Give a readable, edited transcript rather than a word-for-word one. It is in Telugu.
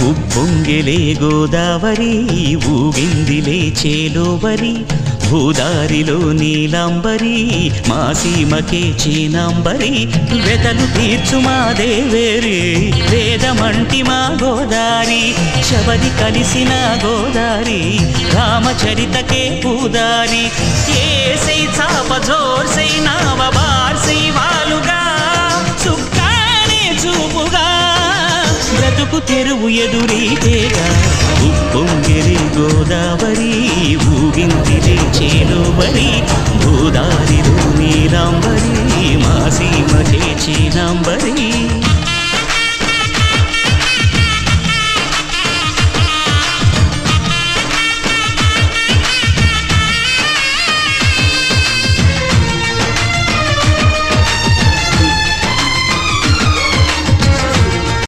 ఉప్పొంగిలే గోదావరి ఊగిందిలే చేలోవరి భూదారిలో నీలాంబరి మా సీమకే చీనాంబరి వెతలు తీర్చు మా దేవేరి వేదమంటి మా గోదారి శబరి కలిసిన గోదారి రామచరితకే పూదారి ఏసై చాప జోర్సై నావ బార్సై వాలుగా చుక్కానే చూపుగా బ్రతుకు తెరువు ఎదురీతేగా ఉప్పొంగిలే గోదావరి ఊగిందిలే చేలోవరి భూదారిలో నీలాంబరి మా సీమకే చీనాంబరి